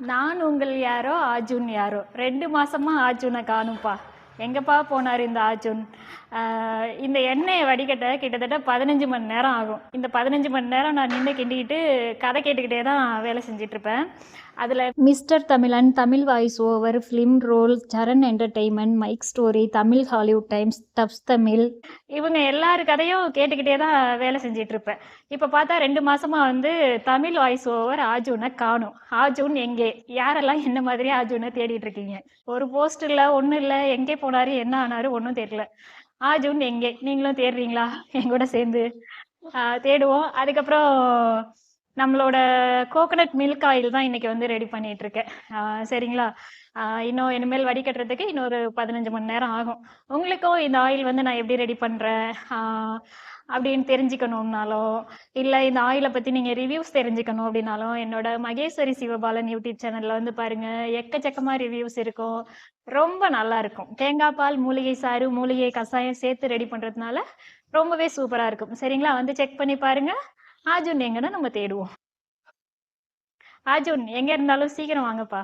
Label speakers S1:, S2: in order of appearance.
S1: நான் உங்கள் யாரோ ஆஜுன் யாரோ 2 மாசமா ஆஜுனை காணும்ப்பா. எங்கப்பா போனார் இந்த ஆஜுன்? இந்த எண்ணெயை வடிகட்ட கிட்டத்தட்ட 15 மணி நேரம் ஆகும். இந்த 15 மணி நேரம் நான் நின்று கிண்டிக்கிட்டு கதை கேட்டுக்கிட்டே தான் வேலை செஞ்சுட்டு இருப்பேன். அதில் mister Tamilan, Tamil voice over, film roll, Saran entertainment, mic story, Tamil Hollywood Times, dubs Tamil, இவங்க எல்லாரு கதையும் கேட்டுக்கிட்டே தான் வேலை செஞ்சிட்டு இருப்பேன். இப்போ பார்த்தா 2 மாசமா தமிழ் வாய்ஸ் ஓவர் ஆஜுனை காணும். ஆஜுன் எங்கே? யாரெல்லாம் என்ன மாதிரி ஆஜுனை தேடிட்டு இருக்கீங்க? ஒரு போஸ்ட் இல்லை, ஒன்றும் இல்லை, எங்கே போனாரு, என்ன ஆனாரு, ஒன்றும் தெரியல. ஆஜுன் எங்கே? நீங்களும் தேடுறீங்களா? என் கூட சேர்ந்து தேடுவோம். அதுக்கப்புறம் நம்மளோட கோகனட் மில்க் ஆயில் தான் இன்னைக்கு ரெடி பண்ணிட்டு இருக்கேன். சரிங்களா? இன்னும் இனிமேல் வடிகட்டுறதுக்கு இன்னொரு 15 மணி நேரம் ஆகும். உங்களுக்கும் இந்த ஆயில் நான் எப்படி ரெடி பண்றேன் அப்படின்னு தெரிஞ்சுக்கணும்னாலோ, இல்லை இந்த ஆயிலை பற்றி நீங்கள் ரிவ்யூஸ் தெரிஞ்சுக்கணும் அப்படின்னாலும் என்னோட மகேஸ்வரி சிவபாலன் யூடியூப் சேனலில் பாருங்க, எக்கச்சக்கமாக ரிவ்யூஸ் இருக்கும். ரொம்ப நல்லா இருக்கும். தேங்காய் பால், மூலிகை சாறு, மூலிகை கஷாயம் சேர்த்து ரெடி பண்ணுறதுனால ரொம்பவே சூப்பராக இருக்கும். சரிங்களா? செக் பண்ணி பாருங்க. ஆஜுன் எங்கன்னு நம்ம தேடுவோம். ஆஜுன் எங்க இருந்தாலும் சீக்கிரம் வாங்கப்பா.